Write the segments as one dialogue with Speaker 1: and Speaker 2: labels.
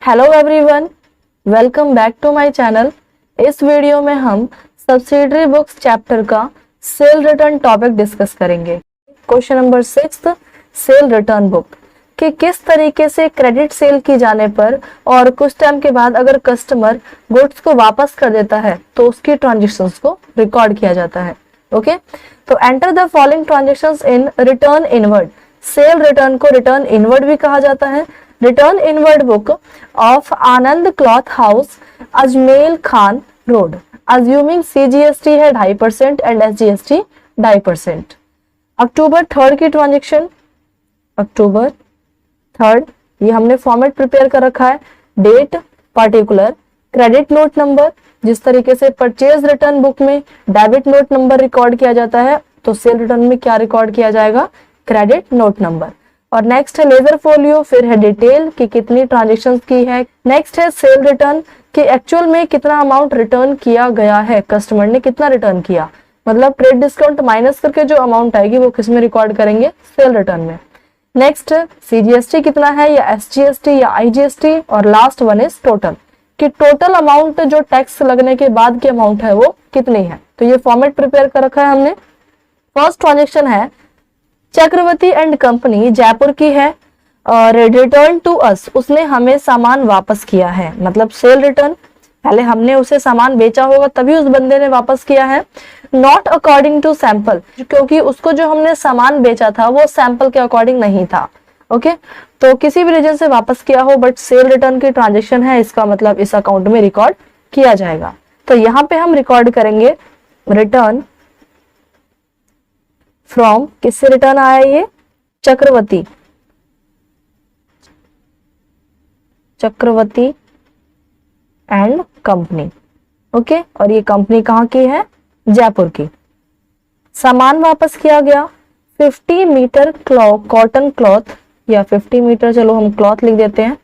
Speaker 1: Hello everyone, welcome back to my channel. इस video में हम सब्सिडरी बुक्स चैप्टर का सेल रिटर्न टॉपिक डिस्कस करेंगे। Question number 6, sale return book कि किस तरीके से क्रेडिट सेल की जाने पर और कुछ टाइम के बाद अगर कस्टमर गुड्स को वापस कर देता है तो उसकी ट्रांजेक्शंस को रिकॉर्ड किया जाता है। ओके, तो enter the following transactions in return inward. Sale return को रिटर्न इनवर्ड भी कहा जाता है। Return inward book of Anand cloth house, Ajmal Khan road, assuming CGST है 2.5% एंड SGST 2.5%। अक्टूबर 3rd की ट्रांजेक्शन, अक्टूबर 3rd, ये हमने फॉर्मेट प्रिपेयर कर रखा है। Date, particular, credit note number, जिस तरीके से परचेज रिटर्न बुक में डेबिट नोट नंबर रिकॉर्ड किया जाता है तो सेल रिटर्न में क्या रिकॉर्ड किया जाएगा, क्रेडिट नोट नंबर। और नेक्स्ट है लेजर फोलियो, फिर है डिटेल कि कितनी ट्रांजेक्शंस की है। नेक्स्ट है सेल रिटर्न कि एक्चुअल में कितना अमाउंट रिटर्न किया गया है, कस्टमर ने कितना रिटर्न किया, मतलब ट्रेड डिस्काउंट माइनस करके जो अमाउंट आएगी वो किस में रिकॉर्ड करेंगे, सेल रिटर्न में। नेक्स्ट CGST कितना है या SGST या IGST, और लास्ट वन इज टोटल कि टोटल अमाउंट जो टैक्स लगने के बाद की अमाउंट है वो कितनी है। तो ये फॉर्मेट प्रिपेयर कर रखा है हमने। फर्स्ट ट्रांजेक्शन है चक्रवर्ती एंड कंपनी, जयपुर की है, और रिटर्न टू अस, उसने हमें सामान वापस किया है, मतलब सेल रिटर्न। पहले हमने उसे सामान बेचा होगा तभी उस बंदे ने वापस किया है। नॉट अकॉर्डिंग टू सैंपल, क्योंकि उसको जो हमने सामान बेचा था वो सैंपल के अकॉर्डिंग नहीं था। ओके, तो किसी भी रीजन से वापस किया हो बट सेल रिटर्न की ट्रांजेक्शन है, इसका मतलब इस अकाउंट में रिकॉर्ड किया जाएगा। तो यहाँ पे हम रिकॉर्ड करेंगे रिटर्न फ्रॉम, किससे रिटर्न आया ये, चक्रवर्ती, चक्रवर्ती एंड कंपनी। ओके, और ये कंपनी कहाँ की है, जयपुर की। सामान वापस किया गया 50 मीटर कॉटन क्लॉथ, या 50 मीटर, चलो हम क्लॉथ लिख देते हैं,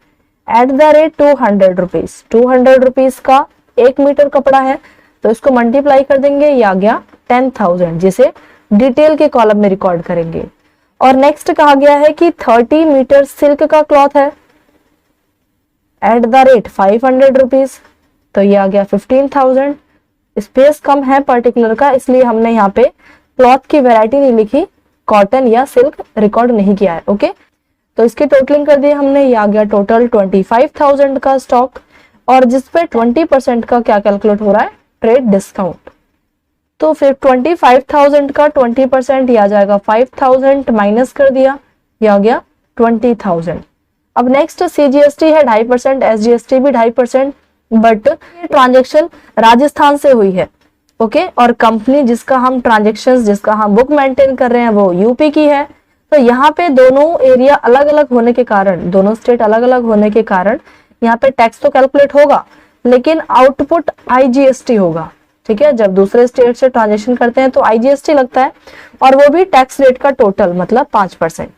Speaker 1: at the rate 200 rupees. 200 rupees का 1 मीटर कपड़ा है तो इसको मल्टीप्लाई कर देंगे, ये आ गया 10,000, जिसे डिटेल के कॉलम में रिकॉर्ड करेंगे। और नेक्स्ट कहा गया है कि 30 मीटर सिल्क का क्लॉथ है एट द रेट 500 रुपीज, तो ये आ गया 15,000। स्पेस कम है पर्टिकुलर का, इसलिए हमने यहाँ पे क्लॉथ की वैरायटी नहीं लिखी, कॉटन या सिल्क रिकॉर्ड नहीं किया है। ओके, तो इसकी टोटलिंग कर दी हमने, ये आ गया टोटल 25,000 का स्टॉक, और जिसपे 20% का क्या कैलकुलेट हो रहा है, ट्रेड डिस्काउंट। तो फिर 25,000 का 20% ये आ जाएगा 5,000, माइनस कर दिया, ये आ गया 20,000। अब नेक्स्ट CGST है 2.5%, SGST भी 2.5%, बट ट्रांजेक्शन राजस्थान से हुई है। ओके, और कंपनी जिसका हम ट्रांजेक्शंस, जिसका हम बुक मेंटेन कर रहे हैं वो यूपी की है। तो यहाँ पे दोनों एरिया अलग अलग होने के कारण, दोनों स्टेट अलग अलग होने के कारण यहाँ पे टैक्स तो कैलकुलेट होगा लेकिन आउटपुट IGST होगा। ठीक है, जब दूसरे स्टेट से ट्रांजेक्शन करते हैं तो IGST लगता है, और वो भी टैक्स रेट का टोटल मतलब 5%।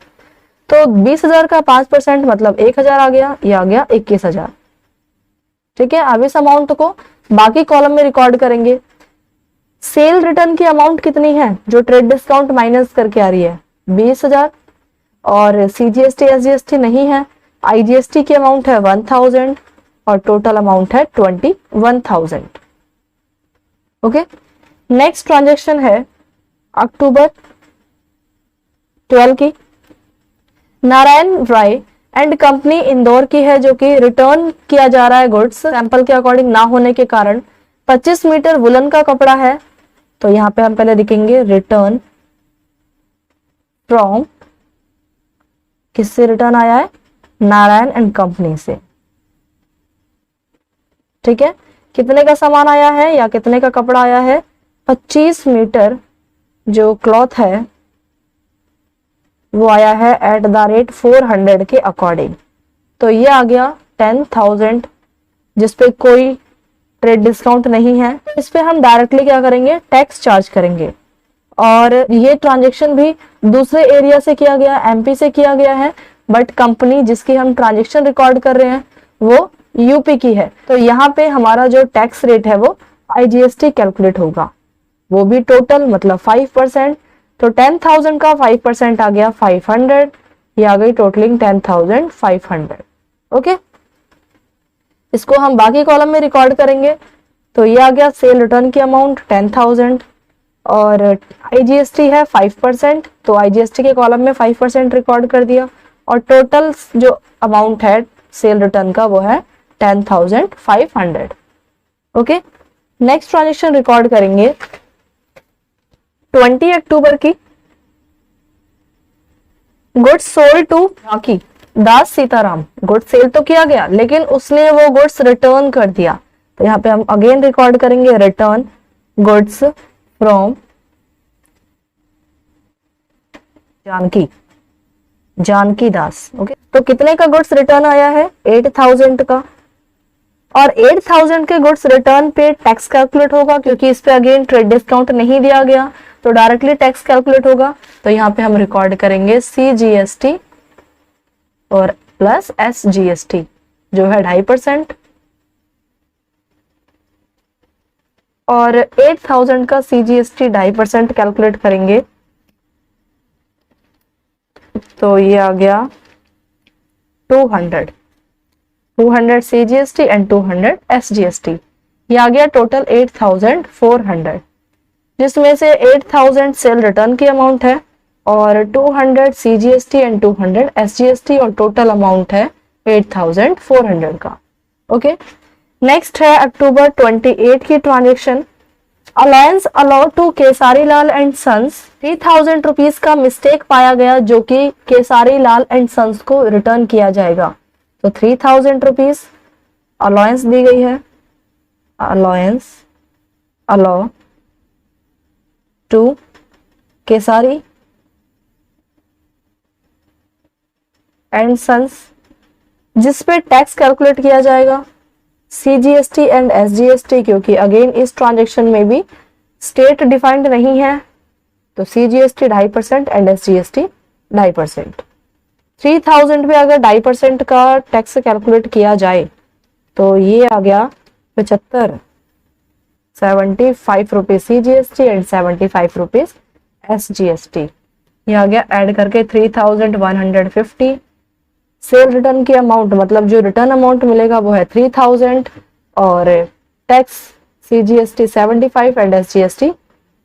Speaker 1: तो 20,000 का 5% मतलब 1,000 आ गया, ये आ गया 21,000। ठीक है, अब इस अमाउंट को बाकी कॉलम में रिकॉर्ड करेंगे। सेल रिटर्न की अमाउंट कितनी है जो ट्रेड डिस्काउंट माइनस करके आ रही है, 20,000, और CGST SGST नहीं है, IGST की अमाउंट है 1,000 और टोटल अमाउंट है 21,000। ओके, नेक्स्ट ट्रांजेक्शन है अक्टूबर 12 की, नारायण राय एंड कंपनी इंदौर की है, जो कि रिटर्न किया जा रहा है गुड्स सैंपल के अकॉर्डिंग ना होने के कारण। 25 मीटर वुलन का कपड़ा है, तो यहां पे हम पहले लिखेंगे रिटर्न फ्रॉम, किससे रिटर्न आया है, नारायण एंड कंपनी से। ठीक है, कितने का सामान आया है या कितने का कपड़ा आया है, 25 मीटर जो क्लॉथ है वो आया है एट द रेट 400 के अकॉर्डिंग, तो ये आ गया 10,000, जिसपे कोई ट्रेड डिस्काउंट नहीं है। इस पे हम डायरेक्टली क्या करेंगे, टैक्स चार्ज करेंगे। और ये ट्रांजेक्शन भी दूसरे एरिया से किया गया, MP से किया गया है, बट कंपनी जिसकी हम ट्रांजेक्शन रिकॉर्ड कर रहे हैं वो यूपी की है, तो यहाँ पे हमारा जो टैक्स रेट है वो IGST कैलकुलेट होगा, वो भी टोटल मतलब 5%। तो 10,000 का 5% आ गया 500, ये आ गई टोटलिंग 10,500। ओके, इसको हम बाकी कॉलम में रिकॉर्ड करेंगे। तो ये आ गया सेल रिटर्न की अमाउंट 10,000 और आईजीएसटी है 5%, तो आईजीएसटी के कॉलम में 5% रिकॉर्ड कर दिया और टोटल जो अमाउंट है सेल रिटर्न का वो है 10,500। ओके, नेक्स्ट ट्रांजेक्शन रिकॉर्ड करेंगे 20 अक्टूबर की। Goods sold to Raki Das Sitaram, goods sale तो किया गया लेकिन उसने वो गुड्स रिटर्न कर दिया, तो यहाँ पे हम अगेन रिकॉर्ड करेंगे return goods from Janaki Das. Okay, तो कितने का गुड्स रिटर्न आया है 8,000 का, और 8,000 के गुड्स रिटर्न पे टैक्स कैलकुलेट होगा क्योंकि इस पे अगेन ट्रेड डिस्काउंट नहीं दिया गया, तो डायरेक्टली टैक्स कैलकुलेट होगा। तो यहाँ पे हम रिकॉर्ड करेंगे CGST और प्लस SGST जो है 2.5%, और 8,000 का CGST 2.5% कैलकुलेट करेंगे तो ये आ गया 200 CGST एंड 200 SGST, ये आ गया टोटल 8,400, जिसमें से 8,000 सेल रिटर्न की अमाउंट है और 200 CGST एंड 200 SGST और टोटल अमाउंट है 8,400 का। ओके, नेक्स्ट है अक्टूबर 28 की transaction. Allowance allowed to Kesari Lal and sons 3,000 rupees का मिस्टेक पाया गया जो कि केसारी लाल एंड सन्स को रिटर्न किया जाएगा, तो 3,000 रुपीज अलायंस दी गई है। Allowance allow to Kesari and sons, जिस पे टैक्स कैलकुलेट किया जाएगा CGST एंड SGST, क्योंकि अगेन इस ट्रांजेक्शन में भी स्टेट डिफाइंड नहीं है, तो CGST 2.5% एंड SGST 2.5%। 3,000 पे अगर 2.5% का टैक्स कैलकुलेट किया जाए तो ये आ गया 75 rupees CGST and 75 rupees SGST, ये आ गया ऐड करके 3,150। सेल रिटर्न की अमाउंट मतलब जो रिटर्न अमाउंट मिलेगा वो है 3,000 और टैक्स CGST 75 एंड SGST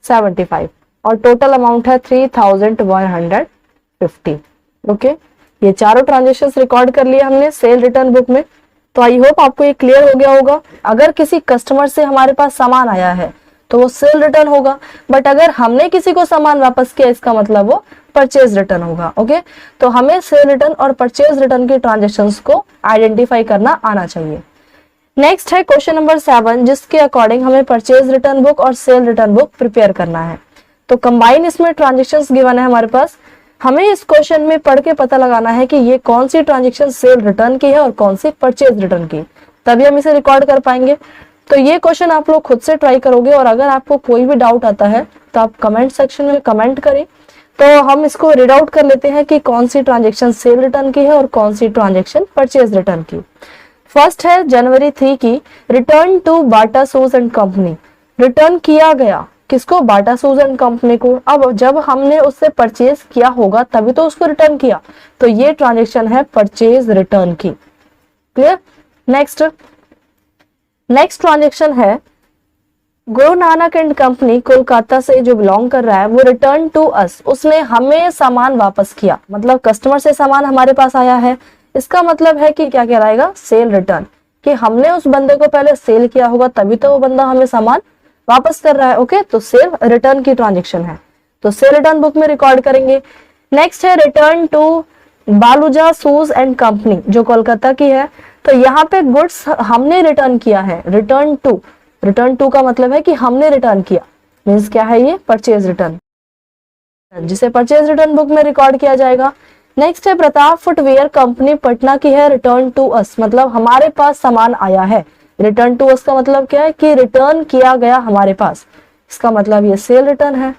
Speaker 1: 75 और टोटल अमाउंट है 3,150। ओके, ये चारों ट्रांजेक्शंस रिकॉर्ड कर लिए हमने सेल रिटर्न बुक में। तो आई होप आपको ये क्लियर हो गया होगा। अगर किसी कस्टमर से हमारे पास सामान आया है तो वो सेल रिटर्न होगा, बट अगर हमने किसी को सामान वापस किया इसका मतलब वो परचेज रिटर्न होगा। ओके, तो हमें सेल रिटर्न और परचेज रिटर्न की ट्रांजेक्शंस को आइडेंटिफाई करना आना चाहिए। नेक्स्ट है क्वेश्चन नंबर 7, जिसके अकॉर्डिंग हमें परचेज रिटर्न बुक और सेल रिटर्न बुक प्रिपेयर करना है। तो कंबाइन इसमें ट्रांजेक्शंस गिवन है हमारे पास, हमें इस क्वेश्चन में पढ़ के पता लगाना है कि ये कौन सी ट्रांजेक्शन सेल रिटर्न की है और कौन सी परचेज रिटर्न की, तभी हम इसे रिकॉर्ड कर पाएंगे। तो ये क्वेश्चन आप लोग खुद से ट्राई करोगे और अगर आपको कोई भी डाउट आता है तो आप कमेंट सेक्शन में कमेंट करें। तो हम इसको रीड आउट कर लेते हैं कि कौन सी ट्रांजेक्शन सेल रिटर्न की है और कौन सी ट्रांजेक्शन परचेज रिटर्न की। फर्स्ट है जनवरी 3 की, return to Bata shoes and company, return किया गया किसको, बाटा शूज एंड कंपनी को। अब जब हमने उससे परचेज किया होगा तभी तो उसको रिटर्न किया, तो ये ट्रांजेक्शन है परचेज रिटर्न की। क्लियर। नेक्स्ट ट्रांजेक्शन है गुरु नानक एंड कंपनी कोलकाता से जो बिलोंग कर रहा है, वो रिटर्न टू अस, उसने हमें सामान वापस किया, मतलब कस्टमर से सामान हमारे पास आया है, इसका मतलब है कि क्या कहलाएगा, सेल रिटर्न, कि हमने उस बंदे को पहले सेल किया होगा तभी तो वो बंदा हमें सामान वापस कर रहा है। ओके, तो सेल रिटर्न की ट्रांजेक्शन है, तो सेल रिटर्न बुक में रिकॉर्ड करेंगे। नेक्स्ट है return to Baluja shoes and company जो कोलकाता की है, तो यहाँ पे गुड्स हमने रिटर्न किया है, रिटर्न टू का मतलब है कि हमने रिटर्न किया, मीन्स क्या है ये, परचेज रिटर्न, जिसे परचेज रिटर्न बुक में रिकॉर्ड किया जाएगा। नेक्स्ट है प्रताप फुटवेयर कंपनी पटना की है, रिटर्न टू अस, मतलब हमारे पास सामान आया है, रिटर्न टू अस का मतलब क्या है कि रिटर्न किया गया हमारे पास, इसका मतलब ये सेल रिटर्न है।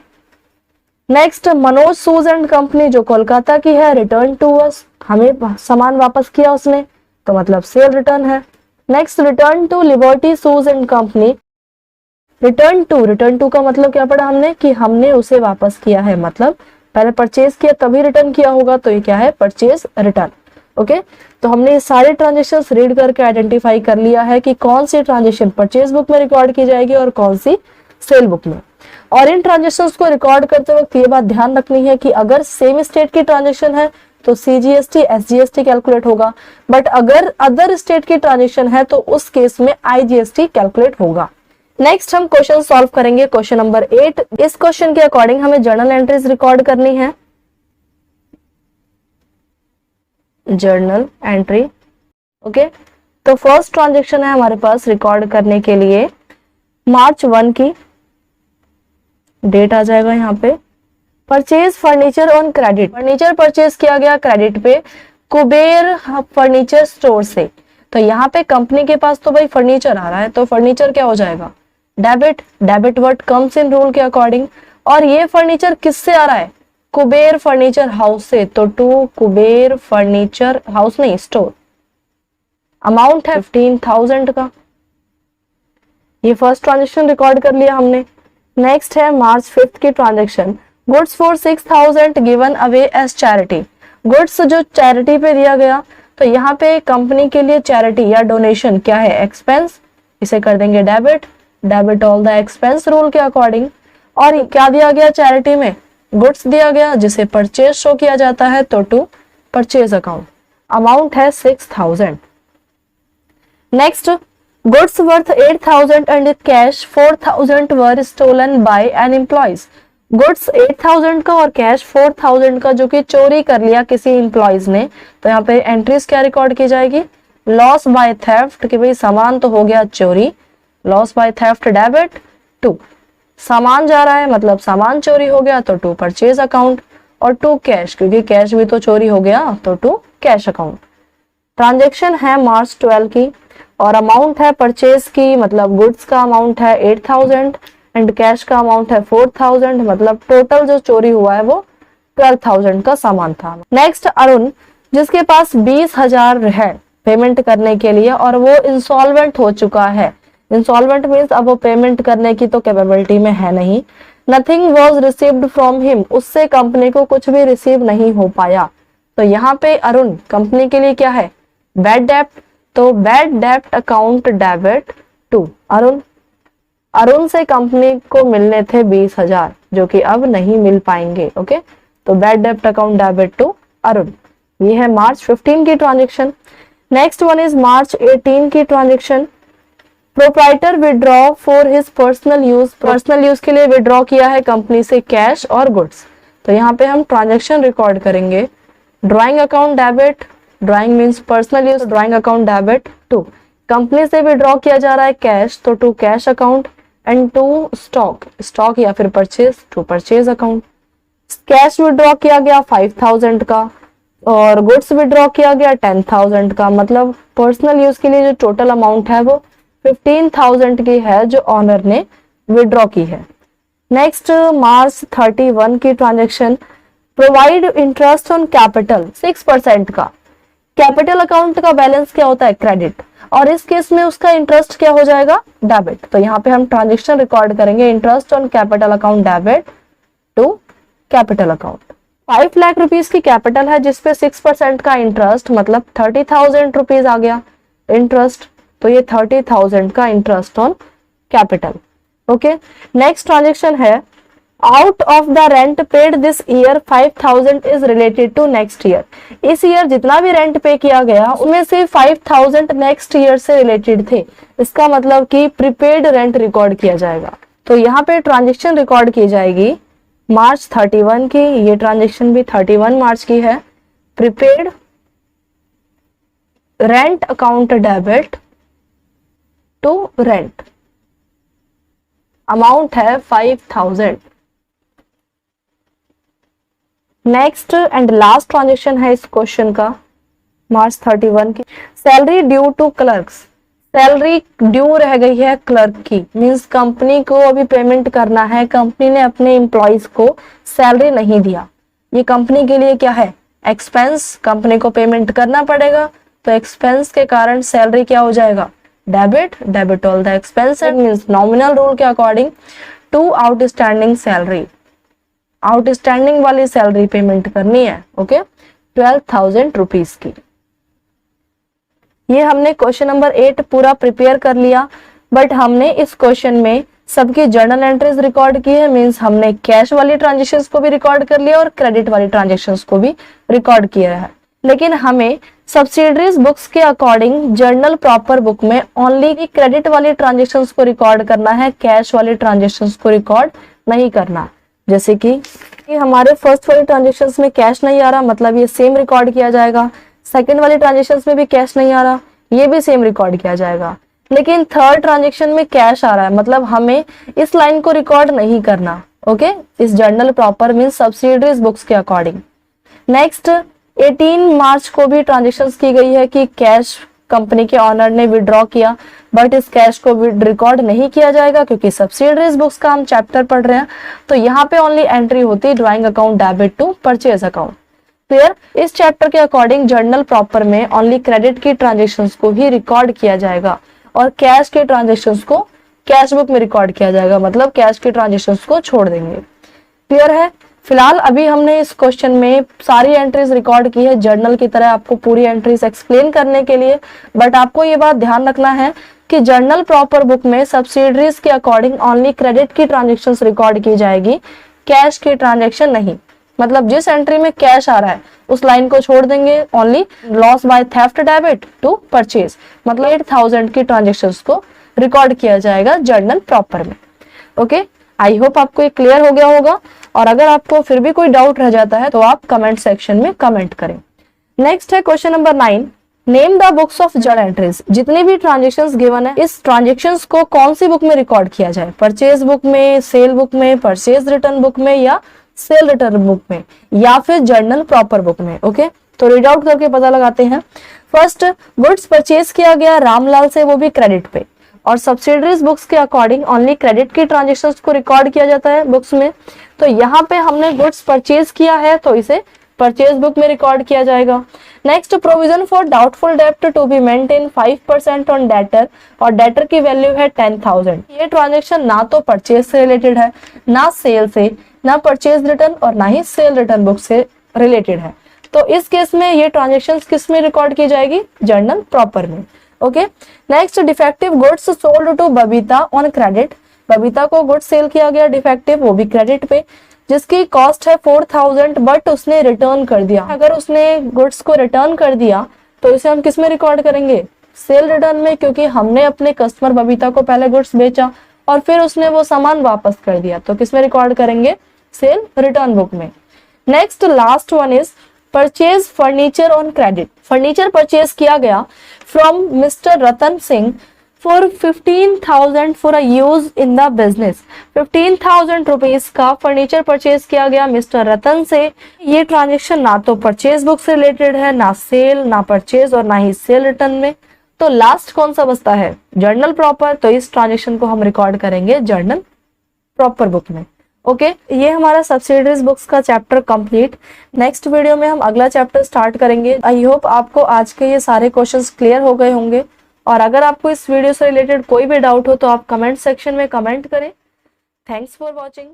Speaker 1: Next Manoj shoes and company जो कोलकाता की है, रिटर्न टू अस, हमें सामान वापस किया उसने, तो मतलब सेल रिटर्न है। Next return to Liberty shoes and company, return to का मतलब क्या पढ़ा हमने कि हमने उसे वापस किया है, मतलब पहले परचेज किया तभी रिटर्न किया होगा, तो ये क्या है, परचेज रिटर्न। ओके तो हमने ये सारे ट्रांजेक्शन्स रीड करके आइडेंटिफाई कर लिया है कि कौन सी ट्रांजेक्शन परचेज बुक में रिकॉर्ड की जाएगी और कौन सी सेल बुक में। और इन ट्रांजेक्शन्स को रिकॉर्ड करते वक्त ये बात ध्यान रखनी है कि अगर सेम स्टेट की ट्रांजेक्शन है तो CGST SGST कैलकुलेट होगा, बट अगर अदर स्टेट की ट्रांजेक्शन है तो उस केस में IGST कैलकुलेट होगा। नेक्स्ट हम क्वेश्चन सॉल्व करेंगे, क्वेश्चन नंबर 8। इस क्वेश्चन के अकॉर्डिंग हमें जर्नल एंट्रीज रिकॉर्ड करनी है। जर्नल एंट्री ओके तो फर्स्ट ट्रांजेक्शन है हमारे पास रिकॉर्ड करने के लिए मार्च 1 की डेट आ जाएगा यहाँ पे। Purchase furniture on credit, furniture purchase किया गया क्रेडिट पे कुबेर फर्नीचर स्टोर से। तो यहाँ पे कंपनी के पास तो भाई फर्नीचर आ रहा है तो फर्नीचर क्या हो जाएगा debit. Debit word comes in rule के अकॉर्डिंग। और ये फर्नीचर किससे आ रहा है कुबेर फर्नीचर हाउस से, तो टू कुबेर फर्नीचर हाउस नहीं स्टोर। अमाउंट है 15,000 का। ये फर्स्ट ट्रांजेक्शन रिकॉर्ड कर लिया हमने। नेक्स्ट है मार्च 5 की transaction, goods for 6,000 given away as charity. Goods जो चैरिटी पे दिया गया तो यहाँ पे कंपनी के लिए चैरिटी या डोनेशन क्या है एक्सपेंस, इसे कर देंगे debit. Debit all the expense rule के अकॉर्डिंग। और क्या दिया गया चैरिटी में गुड्स दिया गया जिसे परचेज शो किया जाता है तो टू परचेज अकाउंट। अमाउंट है 6,000। Next goods worth 8,000 and cash 4,000 were stolen by an employees. Goods 8,000 का और कैश 4,000 का जो कि चोरी कर लिया किसी एम्प्लॉइज ने, तो यहाँ पे एंट्रीज क्या रिकॉर्ड की जाएगी लॉस बाय थेफ्ट कि भाई सामान तो हो गया चोरी। Loss by theft debit to सामान जा रहा है मतलब सामान चोरी हो गया तो टू परचेज अकाउंट। और टू कैश क्योंकि कैश भी तो चोरी हो गया तो टू कैश अकाउंट। ट्रांजेक्शन है मार्च 12 की और अमाउंट है परचेज की मतलब गुड्स का अमाउंट है 8,000 एंड कैश का अमाउंट है 4,000 मतलब टोटल जो चोरी हुआ है वो 12,000 का सामान था। नेक्स्ट अरुण जिसके पास 20,000 है पेमेंट करने के लिए और वो इंसॉल्वेंट हो चुका है। इंसॉल्वेंट मीन्स अब वो पेमेंट करने की तो कैपेबिलिटी में है नहीं। Nothing was received from him, उससे कंपनी को कुछ भी रिसीव नहीं हो पाया। तो यहाँ पे अरुण कंपनी के लिए क्या है बैड डेप्ट, तो बैड डेप्ट account debit to Arun. Arun से कंपनी को मिलने थे 20,000 जो कि अब नहीं मिल पाएंगे। ओके तो बैड डेप्ट अकाउंट डेबिट टू अरुण। ये है मार्च 15 की transaction. Next one is March 18 की transaction. Proprietor withdraw for his personal use, personal use के लिए विड्रॉ किया है कंपनी से कैश और गुड्स। तो यहाँ पे हम ट्रांजेक्शन रिकॉर्ड करेंगे drawing account debit, drawing means personal use, drawing account debit to company से विड्रॉ किया जा रहा है कैश तो to cash account and to stock, stock या फिर purchase to purchase account. Cash withdraw किया गया 5,000 का और गुड्स विड्रॉ किया गया 10,000 का मतलब पर्सनल यूज के लिए जो टोटल अमाउंट है वो 15,000 की है जो ऑनर ने विड्रॉ की है। नेक्स्ट मार्च 31 की transaction provide interest on capital 6% का। कैपिटल अकाउंट का बैलेंस क्या होता है क्रेडिट और इस केस में उसका इंटरेस्ट क्या हो जाएगा डेबिट। तो यहाँ पे हम ट्रांजेक्शन रिकॉर्ड करेंगे interest on capital account debit to capital account. 5 lakh rupees की कैपिटल है जिसपे 6% का इंटरेस्ट मतलब 30,000 रुपीज आ गया इंटरेस्ट, तो ये 30,000 का interest on capital. Okay next transaction है out of the rent paid this year 5,000 is related to next year. इस ईयर जितना भी रेंट पे किया गया उनमें से 5,000 नेक्स्ट ईयर से रिलेटेड थे। इसका मतलब कि प्रीपेड रेंट रिकॉर्ड किया जाएगा। तो यहाँ पे ट्रांजेक्शन रिकॉर्ड की जाएगी मार्च 31 की, ये ट्रांजेक्शन भी 31 मार्च की है। Prepaid rent account debit to rent, amount है 5,000। नेक्स्ट एंड लास्ट ट्रांजेक्शन है इस क्वेश्चन का मार्च 31 की। Salary due to clerks, salary due रह गई है क्लर्क की, मींस कंपनी को अभी पेमेंट करना है, कंपनी ने अपने एम्प्लॉइज को सैलरी नहीं दिया। ये कंपनी के लिए क्या है एक्सपेंस, कंपनी को पेमेंट करना पड़ेगा तो एक्सपेंस के कारण सैलरी क्या हो जाएगा debit. Debit all the expense means nominal rule के according to outstanding salary, outstanding वाली सैलरी पेमेंट करनी है। ओके 12,000 रुपीज की। ये हमने क्वेश्चन नंबर 8 पूरा प्रिपेयर कर लिया, बट हमने इस क्वेश्चन में सबकी जर्नल एंट्रीज रिकॉर्ड की है, मींस हमने कैश वाली ट्रांजेक्शन्स को भी रिकॉर्ड कर लिया और क्रेडिट वाली ट्रांजेक्शन्स को भी रिकॉर्ड किया है। लेकिन हमें सब्सिडरीज बुक्स के अकॉर्डिंग जर्नल प्रॉपर बुक में ओनली क्रेडिट वाली ट्रांजेक्शन्स को रिकॉर्ड करना है, कैश वाली ट्रांजेक्शन्स को रिकॉर्ड नहीं करना। जैसे कि हमारे फर्स्ट वाली ट्रांजेक्शन्स में कैश नहीं आ रहा, मतलब ये सेम रिकॉर्ड किया जाएगा। सेकंड वाली ट्रांजेक्शन्स में भी कैश नहीं आ रहा, ये भी सेम रिकॉर्ड किया जाएगा। लेकिन थर्ड ट्रांजेक्शन में कैश आ रहा है, मतलब हमें इस लाइन को रिकॉर्ड नहीं करना। ओके, इस journal proper means subsidiaries books के अकॉर्डिंग। नेक्स्ट 18 मार्च को भी ट्रांजेक्शन्स की गई है कि कैश कंपनी के ऑनर ने विड्रॉ किया, बट इस कैश को रिकॉर्ड नहीं किया जाएगा क्योंकि सब्सिडरीज बुक्स का हम चैप्टर पढ़ रहे हैं। तो यहाँ पे ओनली एंट्री होती है drawing account debit to purchase account. Clear? इस चैप्टर के अकॉर्डिंग जर्नल प्रॉपर में ओनली क्रेडिट की ट्रांजेक्शन्स को ही रिकॉर्ड किया जाएगा और कैश के ट्रांजेक्शन्स को कैश बुक में रिकॉर्ड किया जाएगा, मतलब कैश के ट्रांजेक्शन्स को छोड़ देंगे। क्लियर है? फिलहाल अभी हमने इस क्वेश्चन में सारी एंट्रीज रिकॉर्ड की है जर्नल की तरह, आपको पूरी एंट्रीज एक्सप्लेन करने के लिए। बट आपको ये बात ध्यान रखना है कि जर्नल प्रॉपर बुक में सब्सिडरीज के अकॉर्डिंग ओनली क्रेडिट की ट्रांजेक्शन्स रिकॉर्ड की जाएगी, कैश की ट्रांजेक्शन नहीं। मतलब जिस एंट्री में कैश आ रहा है उस लाइन को छोड़ देंगे, only loss by theft debit to purchase, मतलब 8000 की ट्रांजेक्शन्स को रिकॉर्ड किया जाएगा जर्नल प्रॉपर में। ओके, आई होप आपको ये क्लियर हो गया होगा, और अगर आपको फिर भी कोई डाउट रह जाता है तो आप कमेंट सेक्शन में कमेंट करें। नेक्स्ट है question number 9, name the books of journal entries. जितनी भी ट्रांजेक्शन्स गिवन है, इस ट्रांजेक्शन्स को कौन सी बुक में रिकॉर्ड किया जाए? परचेज बुक में, सेल बुक में, परचेज रिटर्न बुक में, या सेल रिटर्न बुक में, या फिर जर्नल प्रॉपर बुक में। ओके, तो रीड आउट करके पता लगाते हैं। फर्स्ट, गुड्स परचेज किया गया रामलाल से, वो भी क्रेडिट पे, और सब्सिडरीज बुक्स के अकॉर्डिंग ओनली क्रेडिट की ट्रांजेक्शन्स को रिकॉर्ड किया जाता है बुक्स में। तो यहाँ पे हमने गुड्स परचेज किया है तो इसे परचेज बुक में रिकॉर्ड किया जाएगा। नेक्स्ट, प्रोविजन फॉर डाउटफुल डेब्ट to be maintain 5% on debtor, और डेटर की वैल्यू है 10,000। ये ट्रांजेक्शन ना तो परचेज से रिलेटेड है, ना सेल से, ना परचेज रिटर्न, और ना ही सेल रिटर्न बुक से रिलेटेड है। तो इस केस में ये ट्रांजेक्शन किस में रिकॉर्ड की जाएगी? जर्नल प्रॉपर में। Okay, next, defective goods sold to Babita on credit. Babita को गुड्स सेल किया गया डिफेक्टिव, वो भी क्रेडिट पे, जिसकी कॉस्ट है 4000, बट उसने रिटर्न कर दिया। अगर उसने गुड्स को रिटर्न कर दिया तो इसे हम किस में रिकॉर्ड करेंगे? सेल रिटर्न में, क्योंकि हमने अपने कस्टमर बबीता को पहले गुड्स बेचा और फिर उसने वो सामान वापस कर दिया, तो किस में रिकॉर्ड करेंगे? सेल रिटर्न बुक में। Next, last one is purchase furniture on credit. Furniture purchase किया गया from mister Ratan Singh for 15,000 for a use in the business. 15,000 rupees का फर्नीचर परचेज किया गया मिस्टर रतन से। ये ट्रांजेक्शन ना तो परचेज बुक से रिलेटेड है, ना सेल, ना परचेज, और ना ही सेल रिटर्न में। तो लास्ट कौन सा बचता है? Journal proper. तो इस ट्रांजेक्शन को हम रिकॉर्ड करेंगे जर्नल प्रॉपर बुक में। ओके, ये हमारा सब्सिडरीज बुक्स का चैप्टर कंप्लीट। नेक्स्ट वीडियो में हम अगला चैप्टर स्टार्ट करेंगे। आई होप आपको आज के ये सारे क्वेश्चंस क्लियर हो गए होंगे, और अगर आपको इस वीडियो से रिलेटेड कोई भी डाउट हो तो आप कमेंट सेक्शन में कमेंट करें। Thanks for watching.